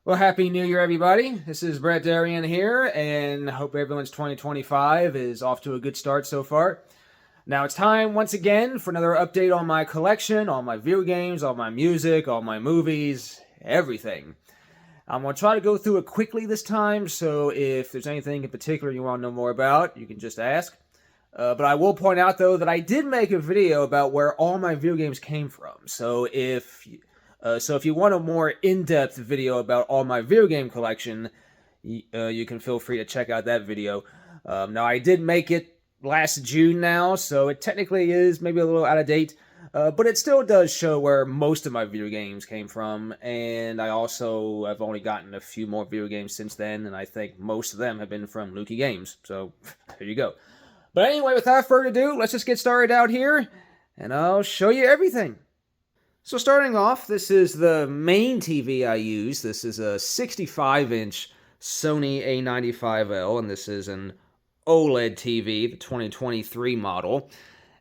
Well, Happy New Year, everybody. This is Brett Darian here, and I hope everyone's 2025 is off to a good start so far. Now, it's time once again for another update on my collection, all my video games, all my music, all my movies, everything. I'm going to try to go through it quickly this time, so if there's anything in particular you want to know more about, you can just ask. But I will point out, though, that I did make a video about where all my video games came from. So if you want a more in-depth video about all my video game collection, you can feel free to check out that video. Now, I did make it last June now, so it technically is maybe a little out of date. But it still does show where most of my video games came from, and I've only gotten a few more video games since then, and I think most of them have been from Wii Games. So, there you go. But anyway, without further ado, let's just get started out here, and I'll show you everything. So starting off, this is the main TV I use. This is a 65-inch Sony A95L, and this is an OLED TV, the 2023 model.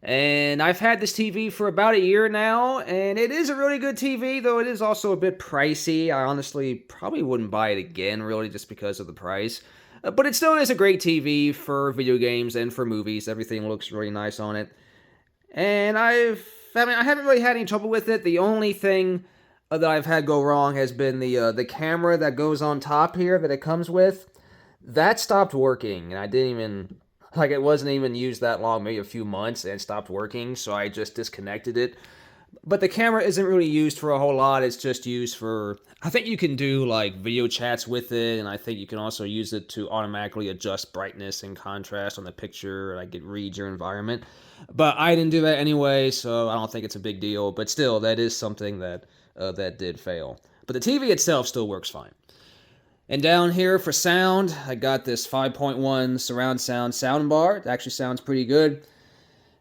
And I've had this TV for about a year now, and it is a really good TV, though it is also a bit pricey. I honestly probably wouldn't buy it again, really, just because of the price. But it still is a great TV for video games and for movies. Everything looks really nice on it. And I haven't really had any trouble with it. The only thing that I've had go wrong has been the camera that goes on top here that it comes with. That stopped working, and I didn't even... it wasn't even used that long, maybe a few months, and it stopped working, so I just disconnected it. But the camera isn't really used for a whole lot. It's just used for... I think you can do, video chats with it, and I think you can also use it to automatically adjust brightness and contrast on the picture, it reads your environment. But I didn't do that anyway, so I don't think it's a big deal. But still, that is something that did fail. But the TV itself still works fine. And down here for sound, I got this 5.1 surround sound soundbar. It actually sounds pretty good.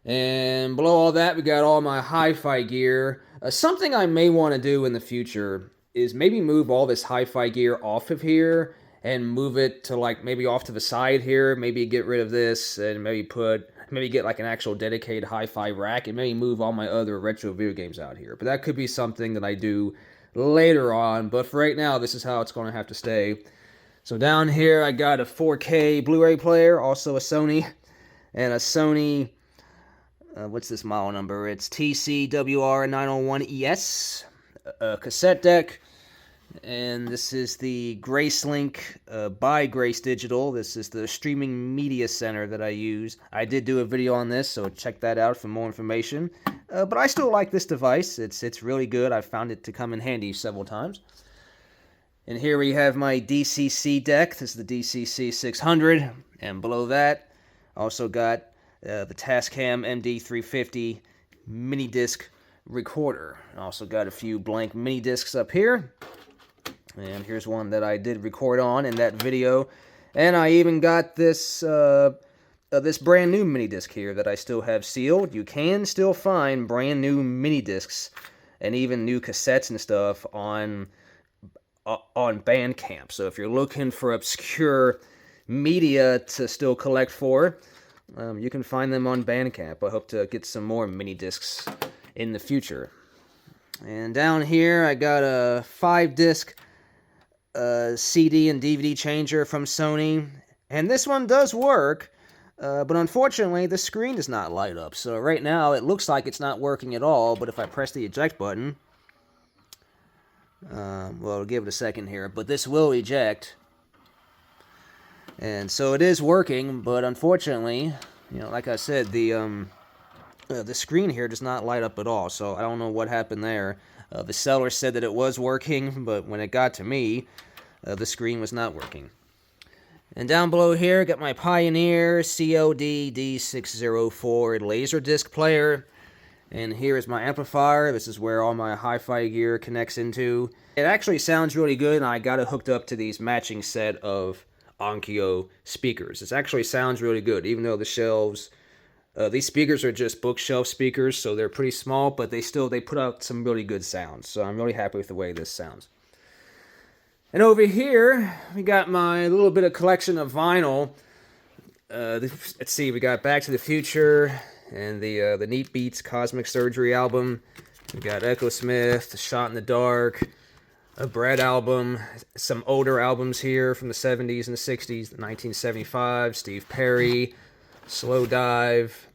And below all that, we got all my hi-fi gear. Something I may want to do in the future is maybe move all this hi-fi gear off of here and move it to maybe off to the side here. Maybe get rid of this and maybe get an actual dedicated hi-fi rack and maybe move all my other retro video games out here. But that could be something that I do later on, but for right now, this is how it's going to have to stay. So down here, I got a 4K Blu-ray player, also a Sony, and a Sony, what's this model number? It's TCWR901ES, a cassette deck, and this is the GraceLink by Grace Digital. This is the streaming media center that I use. I did do a video on this, so check that out for more information. But I still like this device. It's really good. I've found it to come in handy several times. And here we have my DCC deck. This is the DCC 600. And below that, also got the Tascam MD350 mini disc recorder. Also got a few blank mini discs up here. And here's one that I did record on in that video. And I even got this this brand new mini disc here that I still have sealed. You can still find brand new mini discs and even new cassettes and stuff on Bandcamp. So if you're looking for obscure media to still collect for, you can find them on Bandcamp. I hope to get some more mini discs in the future. And down here I got a 5-disc CD and DVD changer from Sony, and this one does work. But unfortunately, the screen does not light up. So right now, it looks like it's not working at all. But if I press the eject button, well, I'll give it a second here. But this will eject. And so it is working. But unfortunately, like I said, the screen here does not light up at all. So I don't know what happened there. The seller said that it was working, but when it got to me, the screen was not working. And down below here, got my Pioneer COD D604 Laserdisc player. And here is my amplifier. This is where all my hi-fi gear connects into. It actually sounds really good, and I got it hooked up to these matching set of Onkyo speakers. It actually sounds really good, even though the shelves... these speakers are just bookshelf speakers, so they're pretty small, but they put out some really good sounds. So I'm really happy with the way this sounds. And over here, we got my little bit of collection of vinyl. Let's see, we got Back to the Future and the Neat Beats Cosmic Surgery album. We got Echo Smith, Shot in the Dark, a Brad album, some older albums here from the 70s and the 60s, the 1975, Steve Perry, Slow Dive,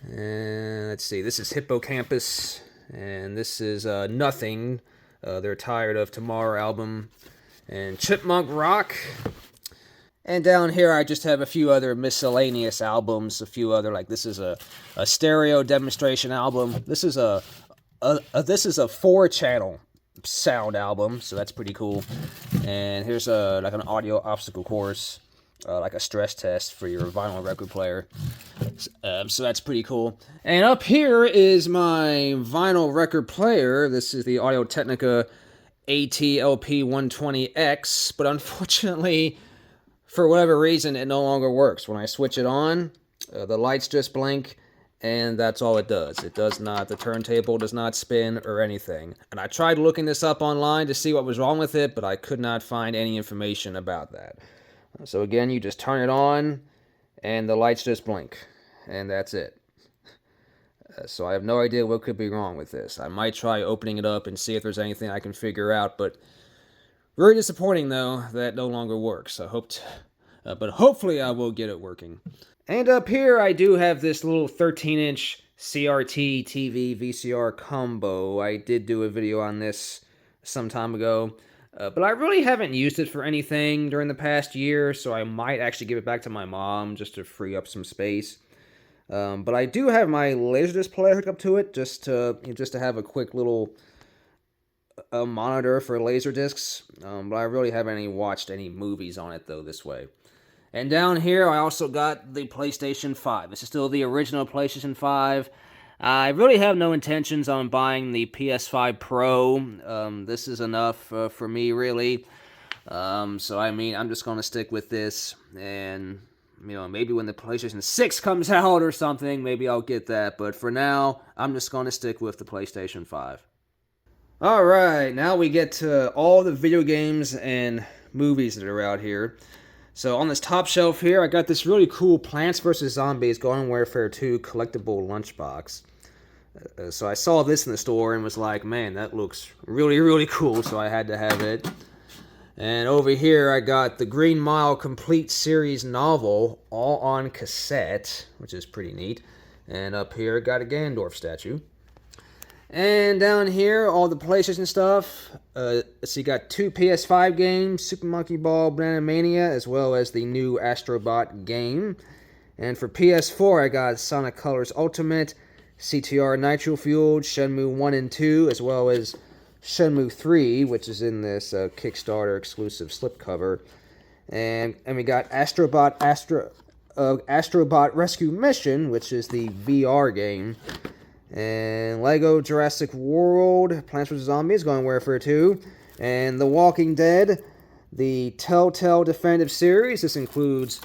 and let's see, this is Hippocampus, and this is Nothing, They're Tired of Tomorrow album, and Chipmunk Rock. And down here I just have a few other miscellaneous albums, a few other, like this is a stereo demonstration album. This is a 4-channel sound album, so that's pretty cool. And here's like an audio obstacle course, like a stress test for your vinyl record player. So that's pretty cool. And up here is my vinyl record player. This is the Audio-Technica AT-LP120X, but unfortunately, for whatever reason, it no longer works. When I switch it on, the lights just blink, and that's all it does. It does not, the turntable does not spin or anything. And I tried looking this up online to see what was wrong with it, but I could not find any information about that. So again, you just turn it on, and the lights just blink, and that's it. So I have no idea what could be wrong with this. I might try opening it up and see if there's anything I can figure out, but very disappointing, though, that no longer works. But hopefully I will get it working. And up here, I do have this little 13-inch CRT TV VCR Combo. I did do a video on this some time ago, but I really haven't used it for anything during the past year, so I might actually give it back to my mom just to free up some space. But I do have my Laserdisc player hooked up to it just to have a quick little monitor for Laserdiscs. But I really haven't watched any movies on it, though, this way. And down here, I also got the PlayStation 5. This is still the original PlayStation 5. I really have no intentions on buying the PS5 Pro. This is enough for me, really. So, I mean, I'm just going to stick with this. And, you know, maybe when the PlayStation 6 comes out or something, maybe I'll get that. But for now, I'm just going to stick with the PlayStation 5. Alright, now we get to all the video games and movies that are out here. So on this top shelf here, I got this really cool Plants vs. Zombies Garden Warfare 2 collectible lunchbox. So I saw this in the store and was like, man, that looks really, really cool, so I had to have it. And over here, I got the Green Mile Complete Series novel, all on cassette, which is pretty neat. And up here, I got a Ganondorf statue. And down here, all the PlayStation stuff. So you got 2 PS5 games, Super Monkey Ball Banana Mania, as well as the new Astrobot game. And for PS4, I got Sonic Colors Ultimate, CTR Nitro Fueled, Shenmue 1 and 2, as well as Shenmue 3, which is in this Kickstarter exclusive slipcover. And we got Astrobot Rescue Mission, which is the VR game. And Lego Jurassic World, Plants vs. Zombies, Garden Warfare 2, and The Walking Dead, the Telltale Definitive Series. This includes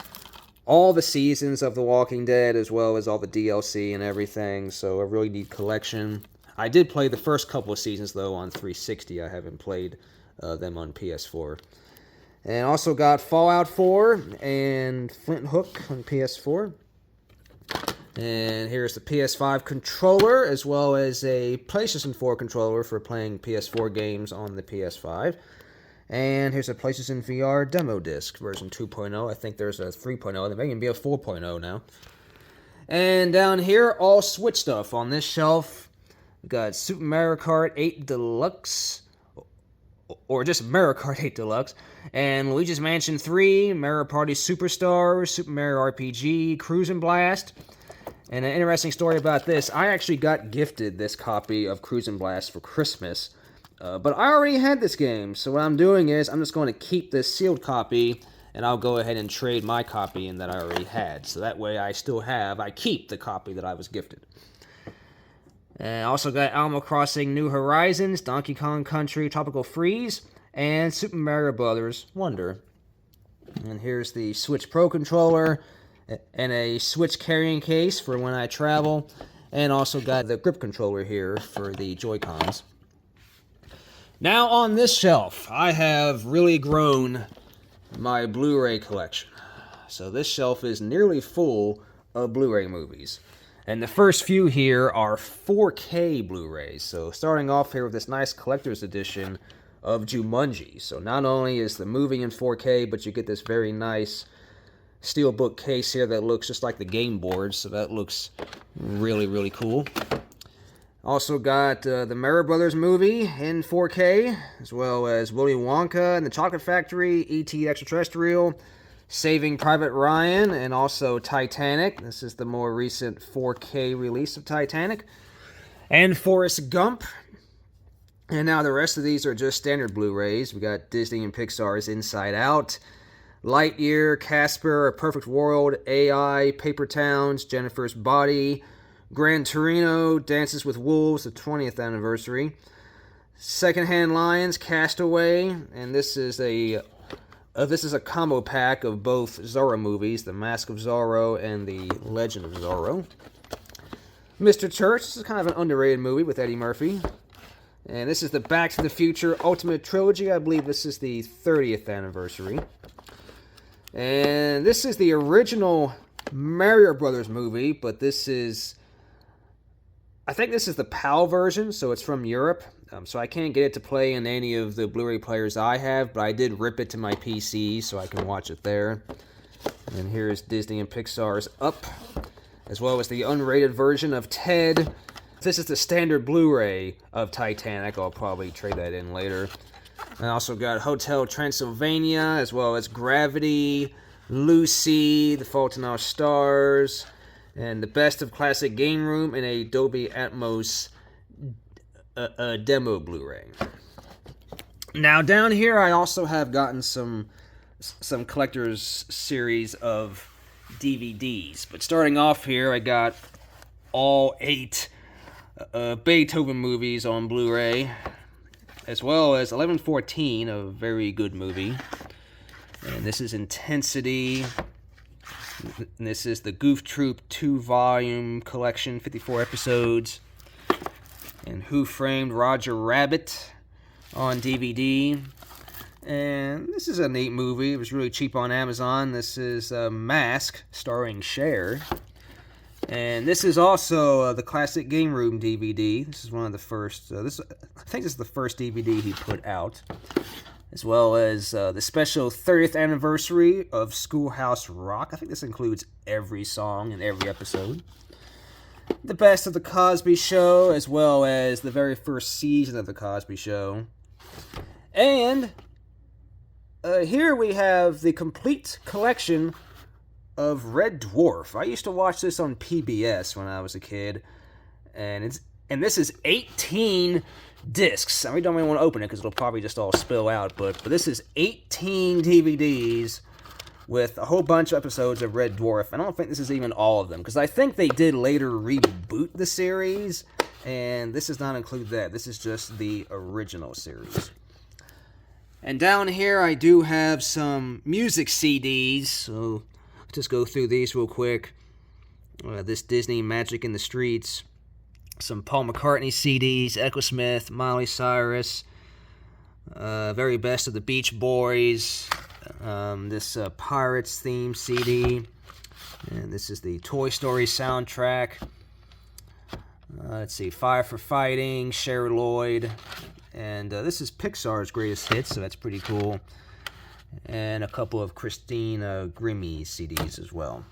all the seasons of The Walking Dead, as well as all the DLC and everything, so a really neat collection. I did play the first couple of seasons, though, on 360. I haven't played them on PS4. And also got Fallout 4 and Flint Hook on PS4. And here's the PS5 controller, as well as a PlayStation 4 controller for playing PS4 games on the PS5. And here's a PlayStation VR demo disc, version 2.0. I think there's a 3.0. There may even be a 4.0 now. And down here, all Switch stuff. On this shelf, we got Super Mario Kart 8 Deluxe, or just Mario Kart 8 Deluxe, and Luigi's Mansion 3, Mario Party Superstars, Super Mario RPG, Cruisin' Blast. And an interesting story about this, I actually got gifted this copy of Cruisin' Blast for Christmas, but I already had this game, so what I'm doing is I'm just going to keep this sealed copy, and I'll go ahead and trade my copy in that I already had, so that way I keep the copy that I was gifted. And I also got Animal Crossing New Horizons, Donkey Kong Country Tropical Freeze, and Super Mario Bros. Wonder. And here's the Switch Pro controller, and a Switch carrying case for when I travel, and also got the grip controller here for the Joy-Cons. Now on this shelf, I have really grown my Blu-ray collection. So this shelf is nearly full of Blu-ray movies. And the first few here are 4K Blu-rays. So starting off here with this nice collector's edition of Jumanji. So not only is the movie in 4K, but you get this very nice steelbook case here that looks just like the game board, so that looks really, really cool. Also got the Mario Brothers movie in 4K, as well as Willy Wonka and the Chocolate Factory, E.T. Extraterrestrial, Saving Private Ryan, and also Titanic. This is the more recent 4K release of Titanic. And Forrest Gump. And now the rest of these are just standard Blu-rays. We got Disney and Pixar's Inside Out, Lightyear, Casper, A Perfect World, AI, Paper Towns, Jennifer's Body, Gran Torino, Dances with Wolves, the 20th anniversary, Secondhand Lions, Castaway, and this is a combo pack of both Zorro movies, The Mask of Zorro and The Legend of Zorro. Mr. Church, this is kind of an underrated movie with Eddie Murphy. And this is the Back to the Future Ultimate Trilogy. I believe this is the 30th anniversary. And this is the original Mario Brothers movie, but I think this is the PAL version, so it's from Europe. So I can't get it to play in any of the Blu-ray players I have, but I did rip it to my PC so I can watch it there. And here's Disney and Pixar's Up, as well as the unrated version of Ted. This is the standard Blu-ray of Titanic. I'll probably trade that in later. I also got Hotel Transylvania, as well as Gravity, Lucy, The Fault in Our Stars, and the Best of Classic Game Room in a Dolby Atmos demo Blu-ray. Now down here I also have gotten some collector's series of DVDs. But starting off here, I got all 8 Beethoven movies on Blu-ray, as well as 1114, a very good movie. And this is Intensity. And this is the Goof Troop 2-volume collection, 54 episodes. And Who Framed Roger Rabbit on DVD. And this is a neat movie. It was really cheap on Amazon. This is Mask, starring Cher. And this is also the Classic Game Room DVD. This is one of the first. I think this is the first DVD he put out, as well as the special 30th anniversary of Schoolhouse Rock. I think this includes every song in every episode. The Best of the Cosby Show, as well as the very first season of the Cosby Show. And here we have the complete collection of Red Dwarf. I used to watch this on PBS when I was a kid, and this is 18 discs. We don't even want to open it because it'll probably just all spill out, but this is 18 DVDs with a whole bunch of episodes of Red Dwarf. I don't think this is even all of them, because I think they did later reboot the series, and this does not include that. This is just the original series. And down here I do have some music CDs, so just go through these real quick. This Disney Magic in the Streets, some Paul McCartney CDs, Echo Smith, Miley Cyrus, very best of the Beach Boys, this Pirates theme CD, and this is the Toy Story soundtrack. Let's see, Fire for Fighting, Cher Lloyd, and this is Pixar's greatest hits, so that's pretty cool. And a couple of Christina Grimmie CDs as well.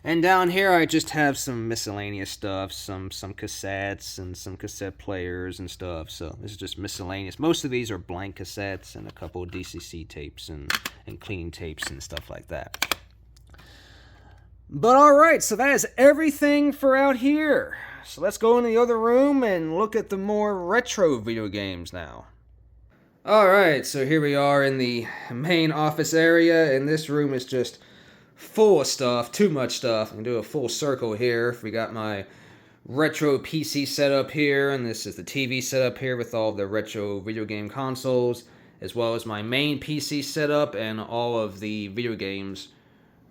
And down here I just have some miscellaneous stuff, some cassettes and some cassette players and stuff. So this is just miscellaneous. Most of these are blank cassettes and a couple of DCC tapes and clean tapes and stuff like that. But alright, so that is everything for out here. So let's go in the other room and look at the more retro video games now. Alright, so here we are in the main office area, and this room is just full of stuff, too much stuff. I can do a full circle here. We got my retro PC setup here, and this is the TV setup here with all the retro video game consoles, as well as my main PC setup, and all of the video games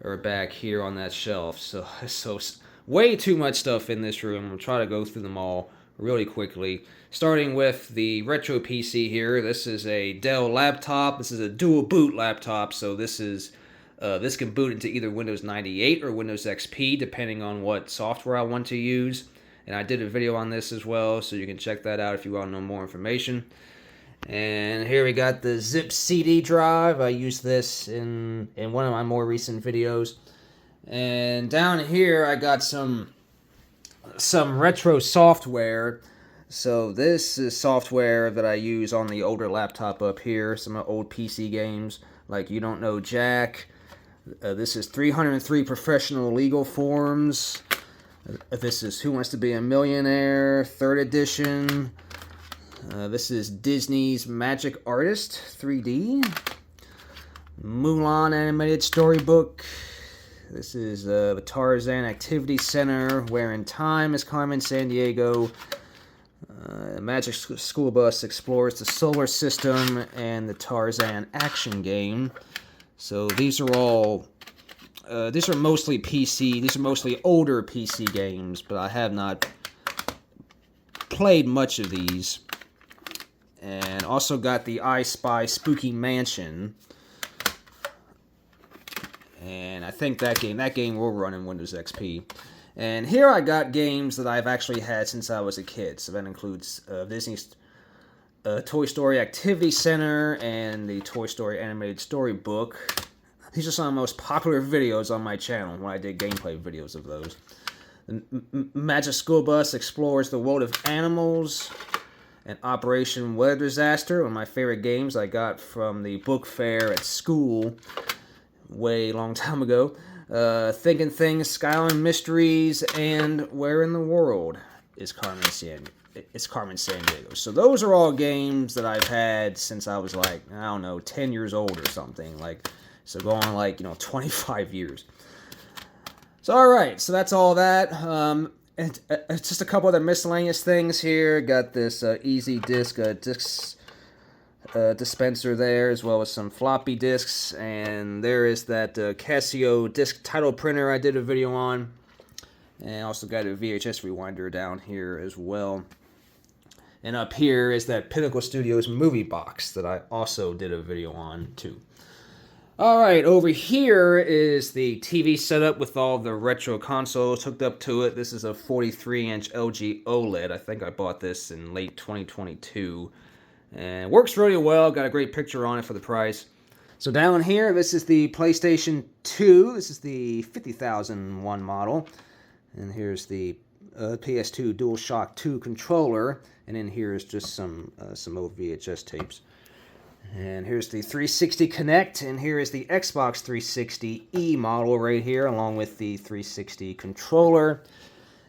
are back here on that shelf. So way too much stuff in this room. I'll try to go through them all really quickly. Starting with the retro PC here. This is a Dell laptop. This is a dual boot laptop, so this can boot into either Windows 98 or Windows XP, depending on what software I want to use. And I did a video on this as well, so you can check that out if you want to know more information. And here we got the zip CD drive. I used this in one of my more recent videos. And down here I got some retro software. So this is software that I use on the older laptop up here. Some old PC games like You Don't Know Jack. This is 303 Professional Legal Forms. This is Who Wants to Be a Millionaire, 3rd edition. This is Disney's Magic Artist 3D. Mulan Animated Storybook. This is the Tarzan Activity Center, Where in Time is Carmen Sandiego. Magic School Bus explores the solar system and the Tarzan action game. So these are all, these are mostly PC, these are mostly older PC games, but I have not played much of these. And also got the I Spy Spooky Mansion. And I think that game will run in Windows XP. And here I got games that I've actually had since I was a kid. So that includes Disney's Toy Story Activity Center and the Toy Story Animated Storybook. These are some of the most popular videos on my channel when I did gameplay videos of those. The Magic School Bus explores the world of animals. And Operation Weather Disaster, one of my favorite games I got from the book fair at school way long time ago. Thinking Things, Skyline Mysteries, and Where in the World is Carmen Sandiego. So those are all games that I've had since I was like, I don't know, 10 years old or something. So going 25 years. So alright, so that's all that. And just a couple other miscellaneous things here. Got this easy disc dispenser there, as well as some floppy disks. And there is that Casio disc title printer I did a video on. And also got a VHS rewinder down here as well. And up here is that Pinnacle Studios movie box that I also did a video on too. Alright, over here is the TV setup with all the retro consoles hooked up to it. This is a 43-inch LG OLED. I think I bought this in late 2022. And it works really well. Got a great picture on it for the price. So down here, this is the PlayStation 2. This is the 50,001 model. And here's the PS2 DualShock 2 controller. And in here is just some old VHS tapes. And here's the 360 Connect, and here is the Xbox 360E model right here, along with the 360 controller.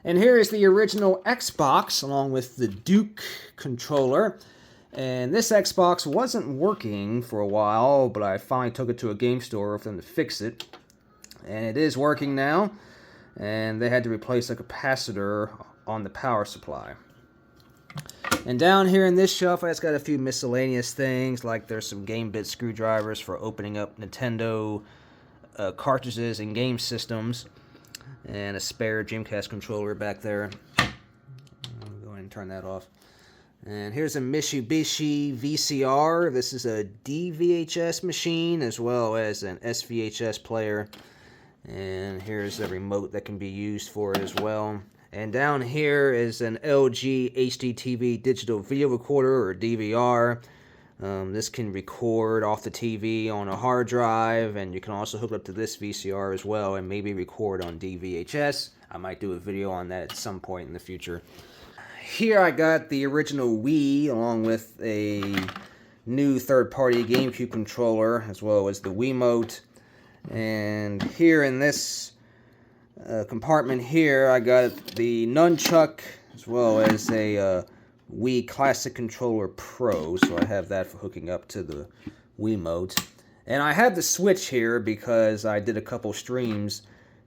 And here is the original Xbox, along with the Duke controller. And this Xbox wasn't working for a while, but I finally took it to a game store for them to fix it. And it is working now, and they had to replace a capacitor on the power supply. And down here in this shelf, I just got a few miscellaneous things, like there's some game bit screwdrivers for opening up Nintendo cartridges and game systems, and a spare Dreamcast controller back there. I'll go ahead and turn that off. And here's a Mitsubishi VCR. This is a DVHS machine as well as an SVHS player. And here's the remote that can be used for it as well. And down here is an LG HDTV digital video recorder, or DVR. This can record off the TV on a hard drive, and you can also hook it up to this VCR as well, and maybe record on DVHS. I might do a video on that at some point in the future. Here I got the original Wii, along with a new third-party Gamecube controller, as well as the Wiimote. And here in this compartment here, I got the nunchuck as well as a Wii Classic Controller Pro, so I have that for hooking up to the Wiimote. And I have the Switch here because I did a couple streams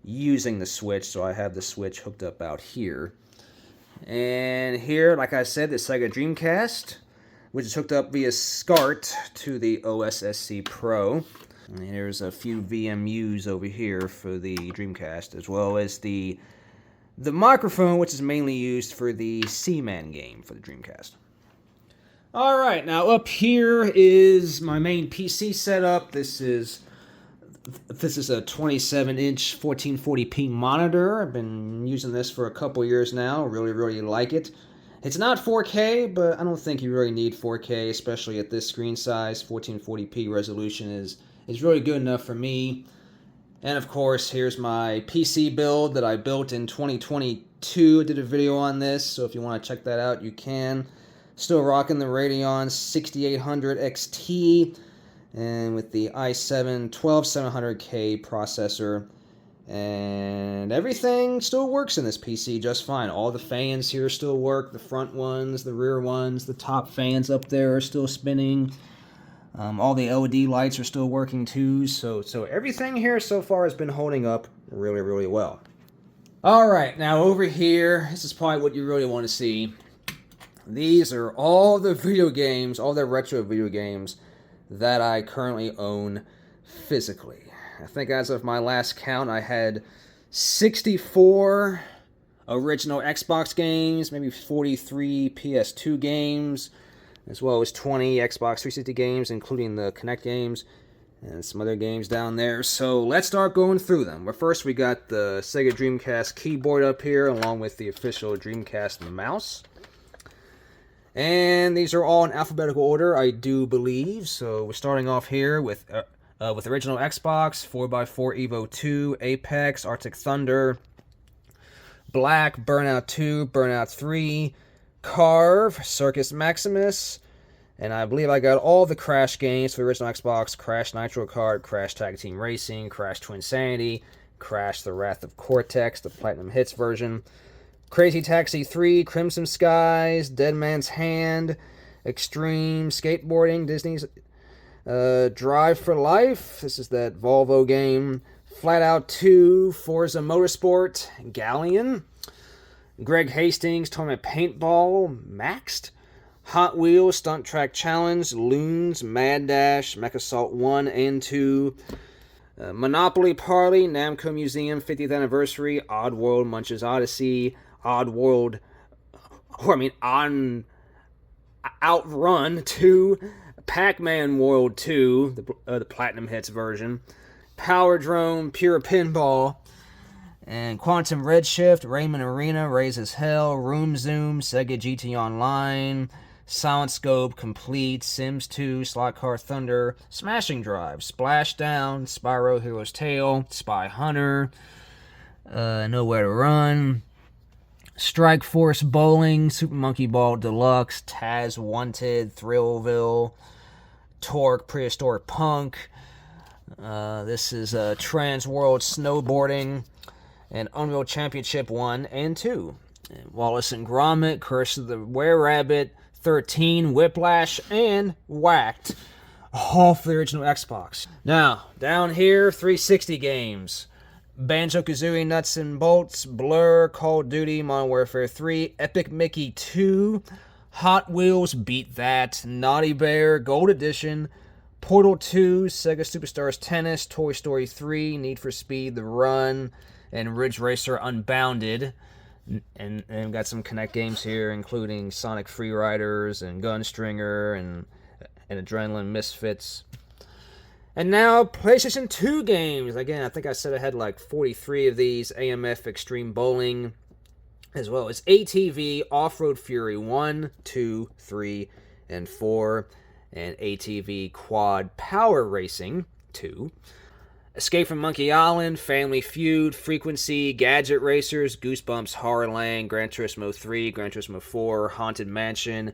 using the Switch, so I have the Switch hooked up out here. And here, like I said, the Sega Dreamcast, which is hooked up via SCART to the OSSC Pro. And here's a few VMUs over here for the Dreamcast, as well as the microphone, which is mainly used for the Seaman game for the Dreamcast. Alright, now up here is my main PC setup. This is a 27-inch 1440p monitor. I've been using this for a couple years now. Really like it. It's not 4K, but I don't think you really need 4K, especially at this screen size. 1440p resolution is really good enough for me. And of course, here's my PC build that I built in 2022. I did a video on this, so if you want to check that out, you can. Still rocking the Radeon 6800 XT, and with the i7 12700K processor. And everything still works in this PC just fine. All the fans here still work. The front ones, the rear ones, the top fans up there are still spinning. All the LED lights are still working too. So everything here so far has been holding up really, really well. Alright, now over here, this is probably what you really want to see. These are all the video games, all the retro video games that I currently own physically. I think as of my last count, I had 64 original Xbox games, maybe 43 PS2 games, as well as 20 Xbox 360 games, including the Kinect games, and some other games down there. So let's start going through them. But first, we got the Sega Dreamcast keyboard up here, along with the official Dreamcast mouse. And these are all in alphabetical order, I do believe. So we're starting off here with original Xbox, 4x4 Evo 2, Apex, Arctic Thunder, Black, Burnout 2, Burnout 3, Carve, Circus Maximus, and I believe I got all the Crash games for the original Xbox: Crash Nitro Kart, Crash Tag Team Racing, Crash Twinsanity, Crash The Wrath of Cortex, the Platinum Hits version, Crazy Taxi 3, Crimson Skies, Dead Man's Hand, Extreme Skateboarding, Disney's Drive for Life, this is that Volvo game, Flat Out 2, Forza Motorsport, Galleon, Greg Hastings, Tournament Paintball, Maxed, Hot Wheels, Stunt Track Challenge, Loons, Mad Dash, Mech Assault 1 and 2, Monopoly Party, Namco Museum 50th Anniversary, Oddworld, Munch's Odyssey, Outrun 2, Pac-Man World 2, the Platinum Hits version, Power Drone, Pure Pinball, and Quantum Redshift, Rayman Arena, Raise as Hell, Room Zoom, Sega GT Online, Silent Scope, Complete, Sims 2, Slot Car Thunder, Smashing Drive, Splashdown, Spyro Hero's Tale, Spy Hunter, Nowhere to Run, Strike Force Bowling, Super Monkey Ball Deluxe, Taz Wanted, Thrillville, Torque, Prehistoric Punk. This is Trans World Snowboarding, and Unreal Championship 1 and 2. And Wallace and Gromit, Curse of the Were-Rabbit, 13, Whiplash, and Whacked. All for the original Xbox. Now, down here, 360 games. Banjo-Kazooie Nuts and Bolts, Blur, Call of Duty, Modern Warfare 3, Epic Mickey 2, Hot Wheels, Beat That, Naughty Bear, Gold Edition, Portal 2, Sega Superstars Tennis, Toy Story 3, Need for Speed, The Run, and Ridge Racer Unbounded. And we've got some Kinect games here, including Sonic Freeriders and Gunstringer and Adrenaline Misfits. And now, PlayStation 2 games. Again, I think I said I had like 43 of these. AMF Extreme Bowling, as well as ATV Off-Road Fury 1, 2, 3, and 4, and ATV Quad Power Racing 2. Escape from Monkey Island, Family Feud, Frequency, Gadget Racers, Goosebumps Horrorland, Gran Turismo 3, Gran Turismo 4, Haunted Mansion,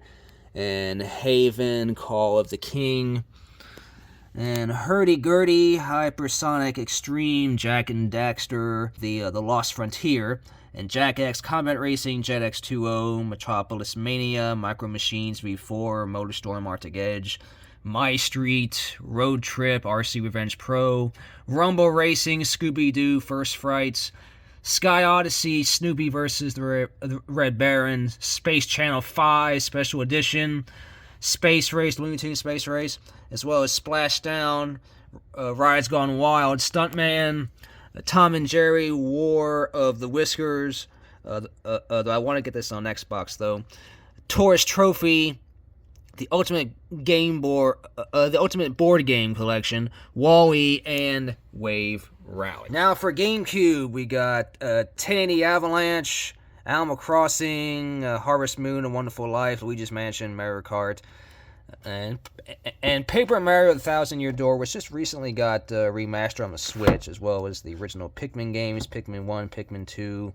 and Haven, Call of the King. And Hurdy-Gurdy, Hypersonic Extreme, Jak and Daxter, the Lost Frontier, and Jak X Combat Racing, Jet X2O, Metropolis Mania, Micro Machines V4, Motorstorm Arctic Edge, My Street, Road Trip, RC Revenge Pro, Rumble Racing, Scooby-Doo, First Frights, Sky Odyssey, Snoopy vs. the Red Baron, Space Channel 5 Special Edition, Space Race, Looney Tunes Space Race, as well as Splashdown, Rides Gone Wild, Stuntman, Tom and Jerry, War of the Whiskers. I want to get this on Xbox though. Taurus Trophy, the Ultimate Board Game Collection, Wall-E, and Wave Rally. Now for GameCube, we got 1080 Avalanche, Animal Crossing, Harvest Moon, A Wonderful Life, Luigi's Mansion, Mario Kart, and Paper Mario: The Thousand Year Door, which just recently got remastered on the Switch, as well as the original Pikmin games, Pikmin 1, Pikmin 2,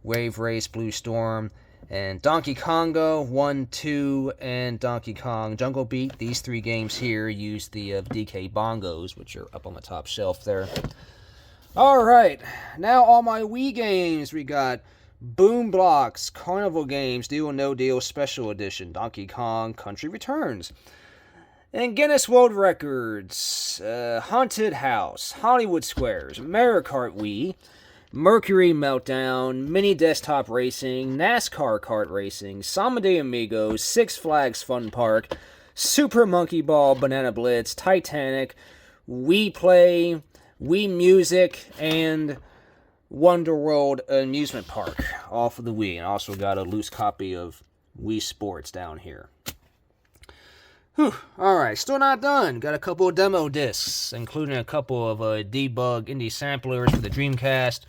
Wave Race, Blue Storm, and Donkey Kongo 1, 2, and Donkey Kong Jungle Beat. These 3 games here use the DK bongos, which are up on the top shelf there. Alright, now all my Wii games. We got Boom Blocks, Carnival Games, Deal or No Deal Special Edition, Donkey Kong Country Returns, and Guinness World Records, Haunted House, Hollywood Squares, Mario Kart Wii, Mercury Meltdown, Mini Desktop Racing, NASCAR Kart Racing, Samba de Amigos, Six Flags Fun Park, Super Monkey Ball, Banana Blitz, Titanic, Wii Play, Wii Music, and Wonder World Amusement Park, all for the Wii. And also got a loose copy of Wii Sports down here. Whew. Alright, still not done. Got a couple of demo discs, including a couple of debug indie samplers for the Dreamcast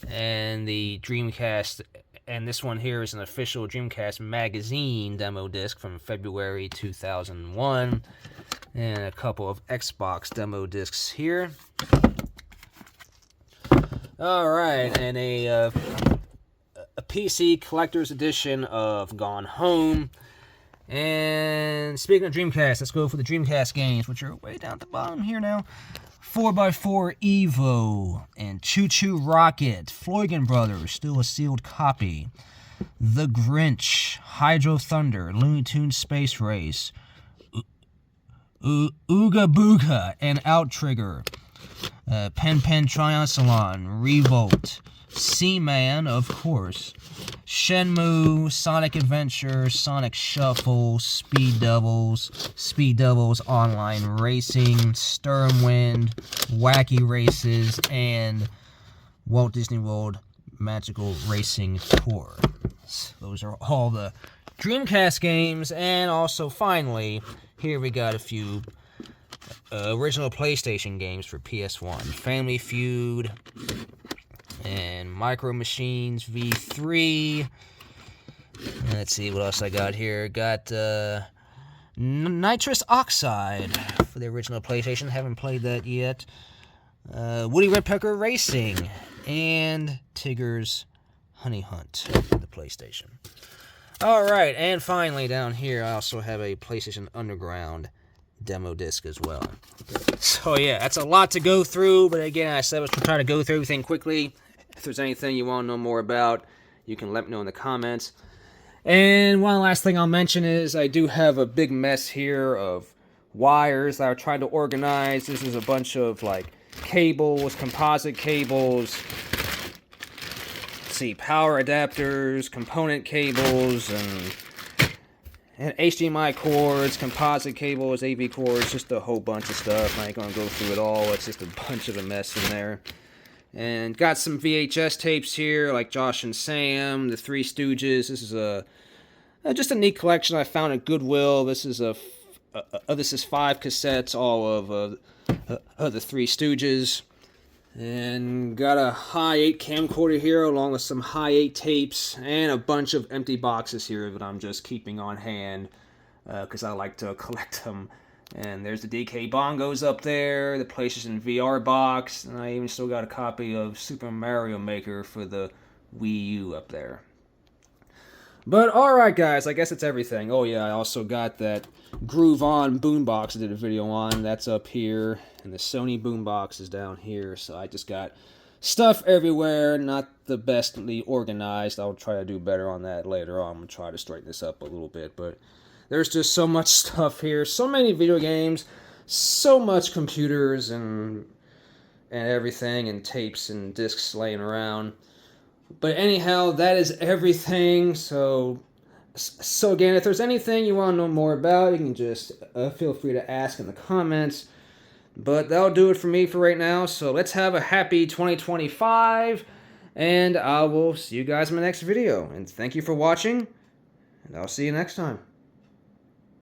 and the Dreamcast. And this one here is an official Dreamcast magazine demo disc from February 2001. And a couple of Xbox demo discs here. Alright, and a PC collector's edition of Gone Home. And speaking of Dreamcast, let's go for the Dreamcast games, which are way down at the bottom here now. 4x4 Evo and Choo Choo Rocket, Floyd Brothers, still a sealed copy. The Grinch, Hydro Thunder, Looney Tunes Space Race, Ooga Booga and Outrigger, Pen Pen Triathlon, Revolt, Seaman, of course, Shenmue, Sonic Adventure, Sonic Shuffle, Speed Doubles Online Racing, Stormwind, Wacky Races, and Walt Disney World Magical Racing Tour. Those are all the Dreamcast games, and also finally, here we got a few original PlayStation games for PS1. Family Feud and Micro Machines V3. And let's see what else I got here. Got Nitrous Oxide for the original PlayStation. Haven't played that yet. Woody Woodpecker Racing and Tigger's Honey Hunt for the PlayStation. Alright, and finally down here I also have a PlayStation Underground demo disc as well. So yeah, that's a lot to go through, but again, I said I was trying to go through everything quickly. If there's anything you want to know more about, you can let me know in the comments. And one last thing I'll mention is I do have a big mess here of wires that I'm trying to organize. This is a bunch of like cables, composite cables, let's see, power adapters, component cables, and HDMI cords, composite cables, AV cords, just a whole bunch of stuff. I ain't gonna go through it all. It's just a bunch of a mess in there. And got some VHS tapes here, like Josh and Sam, the Three Stooges. This is just a neat collection I found at Goodwill. This is this is 5 cassettes, all of the Three Stooges. And got a high 8 camcorder here, along with some high 8 tapes, and a bunch of empty boxes here that I'm just keeping on hand, because I like to collect them. And there's the DK bongos up there, the PlayStation VR box, and I even still got a copy of Super Mario Maker for the Wii U up there. But alright guys, I guess it's everything. Oh yeah, I also got that Groove On boombox I did a video on. That's up here, and the Sony boombox is down here. So I just got stuff everywhere, not the bestly organized. I'll try to do better on that later on. I'm going to try to straighten this up a little bit, but there's just so much stuff here, so many video games, so much computers and everything, and tapes and discs laying around. But anyhow, that is everything. So again, if there's anything you want to know more about, you can just feel free to ask in the comments. But that'll do it for me for right now. So let's have a happy 2025, and I will see you guys in my next video. And thank you for watching, and I'll see you next time.